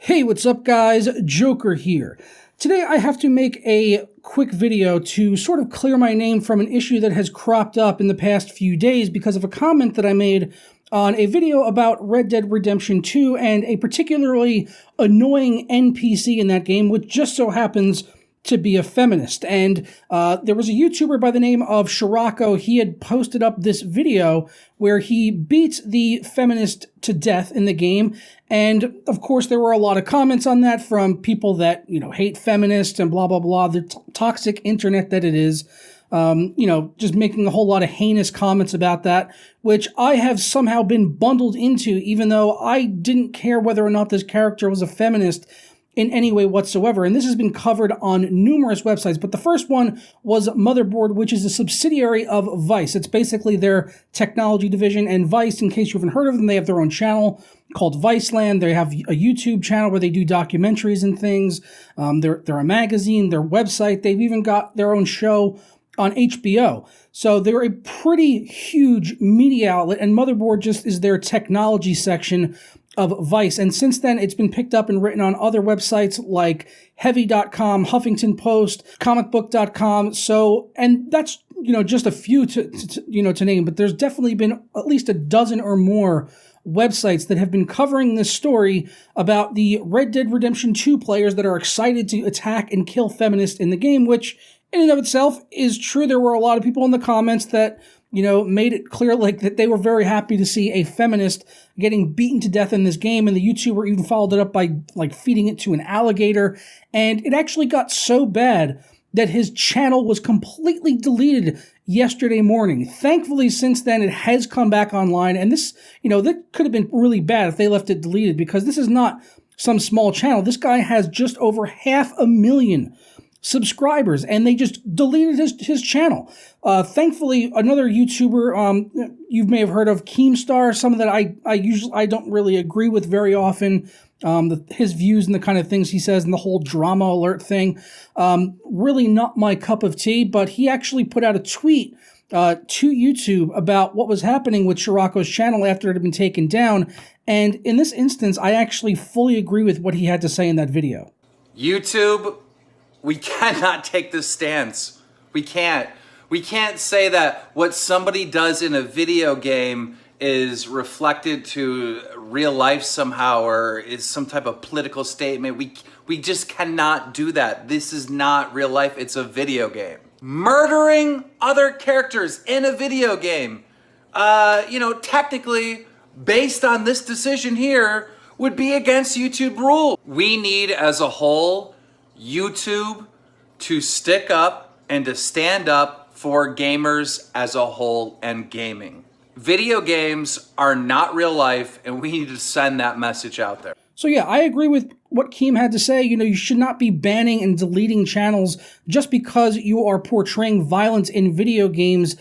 Hey, what's up guys? Joker here. Today I have to make a quick video to sort of clear my name from an issue that has cropped up in the past few days because of a comment that I made on a video about Red Dead Redemption 2 and a particularly annoying NPC in that game, which just so happens to be a feminist. And there was a YouTuber by the name of Shirako. He had posted up this video where he beats the feminist to death in the game. And of course, there were a lot of comments on that from people that, hate feminists and blah, blah, blah, the toxic internet that it is. Just making a whole lot of heinous comments about that, which I have somehow been bundled into, even though I didn't care whether or not this character was a feminist in any way whatsoever. And this has been covered on numerous websites. But the first one was Motherboard, which is a subsidiary of Vice. It's basically their technology division. And Vice, in case you haven't heard of them, they have their own channel called Viceland. They have a YouTube channel where they do documentaries and things. They're a magazine, their website. They've even got their own show on HBO. So they're a pretty huge media outlet, and Motherboard just is their technology section of Vice. And since then, it's been picked up and written on other websites like Heavy.com, Huffington Post, comicbook.com. So, and that's, just a few to name, but there's definitely been at least a dozen or more websites that have been covering this story about the Red Dead Redemption 2 players that are excited to attack and kill feminists in the game, which in and of itself is true. There were a lot of people in the comments that, made it clear that they were very happy to see a feminist getting beaten to death in this game. And the YouTuber even followed it up by feeding it to an alligator. And it actually got so bad that his channel was completely deleted yesterday morning. Thankfully, since then, it has come back online. And this, that could have been really bad if they left it deleted, because this is not some small channel. This guy has just over 500,000 subscribers, and they just deleted his channel. Thankfully, another YouTuber, you may have heard of, Keemstar, someone that I don't really agree with very often. His views and the kind of things he says and the whole drama alert thing, really not my cup of tea. But he actually put out a tweet to YouTube about what was happening with Shirako's channel after it had been taken down. And in this instance, I actually fully agree with what he had to say in that video. YouTube, we cannot take this stance. We can't. We can't say that what somebody does in a video game is reflected to real life somehow or is some type of political statement. We just cannot do that. This is not real life. It's a video game. Murdering other characters in a video game, technically, based on this decision here, would be against YouTube rule. We need, as a whole, YouTube to stick up and to stand up for gamers as a whole and gaming. Video games are not real life, and we need to send that message out there. So yeah, I agree with what Keem had to say. You should not be banning and deleting channels just because you are portraying violence in video games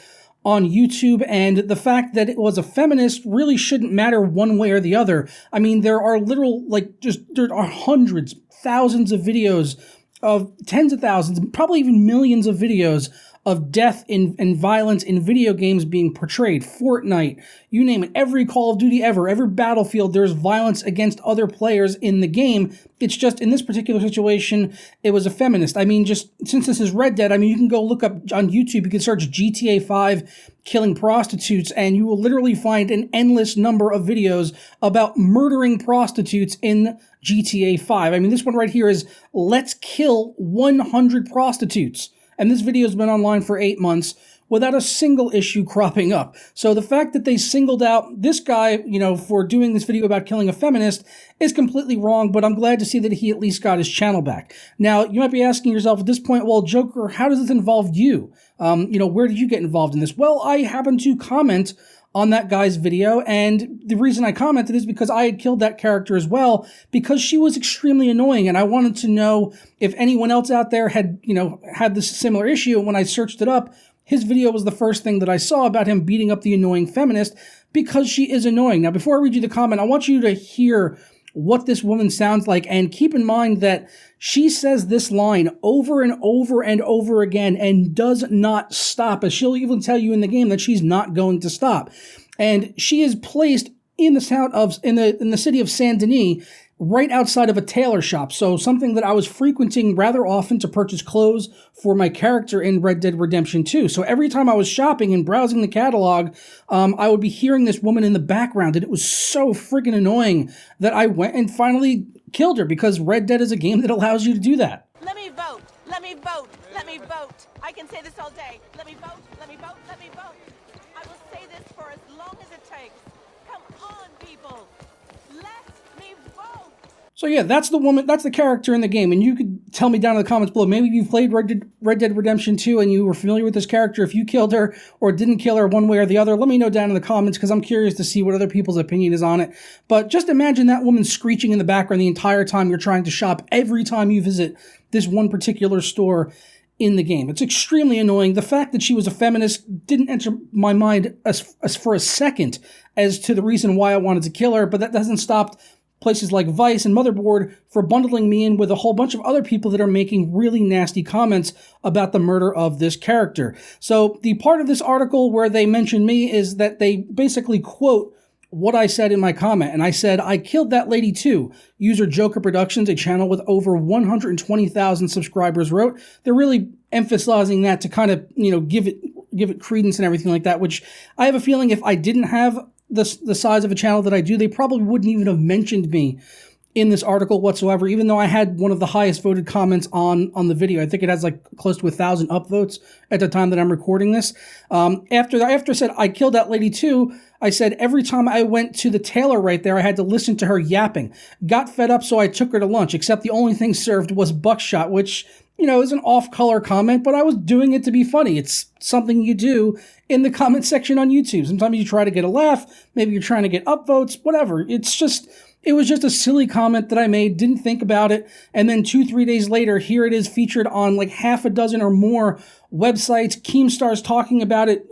on YouTube, and the fact that it was a feminist really shouldn't matter one way or the other. I mean, there are there are hundreds, thousands of videos of tens of thousands, probably even millions of videos of death and violence in video games being portrayed. Fortnite, you name it, every Call of Duty ever, every Battlefield, there's violence against other players in the game. It's just, in this particular situation, it was a feminist. I mean, just since this is Red Dead, you can go look up on YouTube, you can search GTA 5 killing prostitutes, and you will literally find an endless number of videos about murdering prostitutes in GTA 5. This one right here is, let's kill 100 prostitutes. And this video has been online for 8 months without a single issue cropping up. So the fact that they singled out this guy, for doing this video about killing a feminist is completely wrong, but I'm glad to see that he at least got his channel back. Now, you might be asking yourself at this point, well, Joker, how does this involve you? Where did you get involved in this? Well, I happened to comment on that guy's video, and the reason I commented is because I had killed that character as well, because she was extremely annoying, and I wanted to know if anyone else out there had, had this similar issue. And when I searched it up, his video was the first thing that I saw about him beating up the annoying feminist because she is annoying. Now, before I read you the comment, I want you to hear what this woman sounds like, and keep in mind that she says this line over and over and over again and does not stop, as she'll even tell you in the game that she's not going to stop. And she is placed in the city of Saint Denis, right outside of a tailor shop, so something that I was frequenting rather often to purchase clothes for my character in Red Dead Redemption 2. So every time I was shopping and browsing the catalog, I would be hearing this woman in the background, and it was so freaking annoying that I went and finally killed her, because Red Dead is a game that allows you to do that. Let me vote. Let me vote. Let me vote. I can say this all day. Let me vote. Let me vote. Let me vote. I will say this for as long as it takes. Come on, people. Let me vote. So yeah, that's the woman, that's the character in the game, and you could tell me down in the comments below, maybe you've played Red Dead Redemption 2 and you were familiar with this character, if you killed her or didn't kill her one way or the other. Let me know down in the comments, because I'm curious to see what other people's opinion is on it. But just imagine that woman screeching in the background the entire time you're trying to shop, every time you visit this one particular store in the game. It's extremely annoying. The fact that she was a feminist didn't enter my mind as for a second as to the reason why I wanted to kill her, but that doesn't stop places like Vice and Motherboard for bundling me in with a whole bunch of other people that are making really nasty comments about the murder of this character. So the part of this article where they mention me is that they basically quote what I said in my comment, and I said, "I killed that lady too." User Joker Productions, a channel with over 120,000 subscribers, wrote. They're really emphasizing that to kind of, give it credence and everything like that, which I have a feeling if I didn't have the size of a channel that I do, they probably wouldn't even have mentioned me in this article whatsoever, even though I had one of the highest voted comments on the video. I think it has like close to 1,000 upvotes at the time that I'm recording this. After I said, "I killed that lady too," I said, every time I went to the tailor right there, I had to listen to her yapping. Got fed up, so I took her to lunch, except the only thing served was buckshot, which, is an off-color comment, but I was doing it to be funny. It's something you do in the comment section on YouTube. Sometimes you try to get a laugh, maybe you're trying to get upvotes, whatever. It was just a silly comment that I made, didn't think about it, and then 2-3 days later, here it is featured on like half a dozen or more websites. Keemstar's talking about it.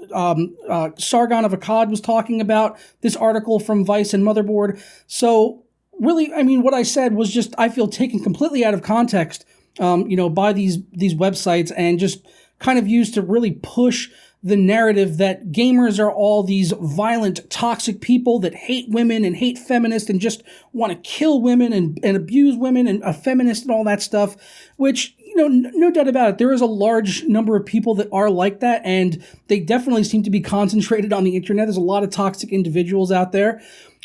Sargon of Akkad was talking about this article from Vice and Motherboard. So really, what I said was just, I feel, taken completely out of context, by these websites, and just kind of used to really push the narrative that gamers are all these violent, toxic people that hate women and hate feminists and just want to kill women and abuse women and a feminist and all that stuff, which, no doubt about it, there is a large number of people that are like that, and they definitely seem to be concentrated on the internet. There's a lot of toxic individuals out there,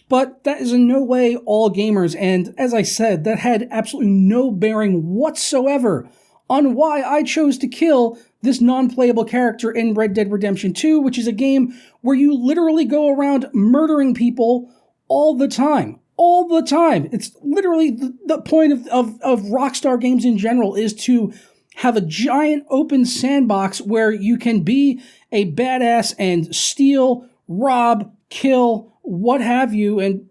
but that is in no way all gamers, and as I said, that had absolutely no bearing whatsoever on why I chose to kill this non-playable character in Red Dead Redemption 2, which is a game where you literally go around murdering people all the time. All the time. It's literally the point of Rockstar games in general is to have a giant open sandbox where you can be a badass and steal, rob, kill, what have you. And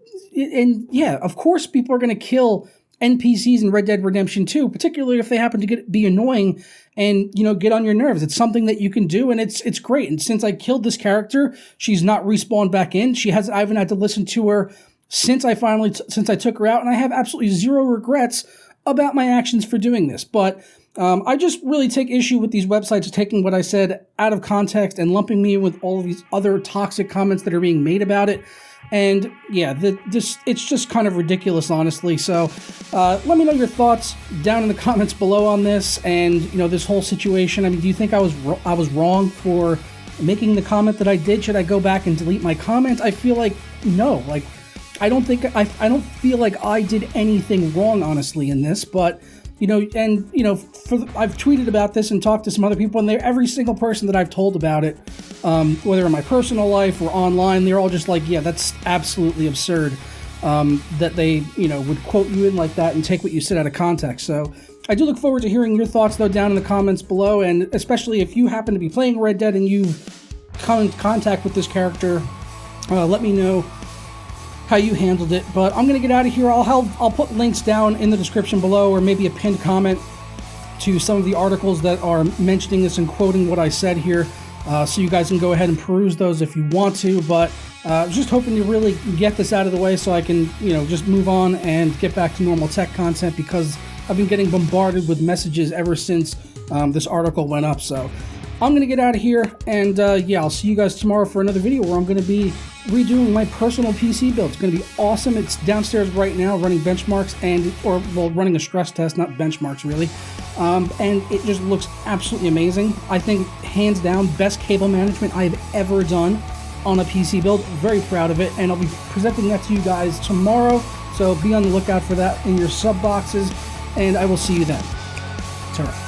yeah, of course people are going to kill NPCs in Red Dead Redemption 2, particularly if they happen to be annoying and, get on your nerves. It's something that you can do, and it's great. And since I killed this character, she's not respawned back in. I haven't had to listen to her since I took her out, and I have absolutely zero regrets about my actions for doing this. But I just really take issue with these websites taking what I said out of context and lumping me in with all of these other toxic comments that are being made about it. And yeah, it's just kind of ridiculous, honestly. So let me know your thoughts down in the comments below on this and, this whole situation. Do you think I was wrong for making the comment that I did? Should I go back and delete my comment? I feel like no. I don't feel like I did anything wrong, honestly, in this. But I've tweeted about this and talked to some other people, and every single person that I've told about it, whether in my personal life or online, they're all just like, yeah, that's absolutely absurd, that they, would quote you in like that and take what you said out of context. So I do look forward to hearing your thoughts, though, down in the comments below, and especially if you happen to be playing Red Dead and you've come in contact with this character, let me know how you handled it. But I'm gonna get out of here. I'll put links down in the description below, or maybe a pinned comment to some of the articles that are mentioning this and quoting what I said here, so you guys can go ahead and peruse those if you want to. But just hoping to really get this out of the way so I can just move on and get back to normal tech content, because I've been getting bombarded with messages ever since this article went up. So I'm gonna get out of here, and yeah, I'll see you guys tomorrow for another video where I'm gonna be redoing my personal PC build. It's going to be awesome. It's downstairs right now running benchmarks running a stress test, not benchmarks really. And it just looks absolutely amazing. I think hands down best cable management I've ever done on a PC build. Very proud of it, and I'll be presenting that to you guys tomorrow. So be on the lookout for that in your sub boxes, and I will see you then. Ta-ra.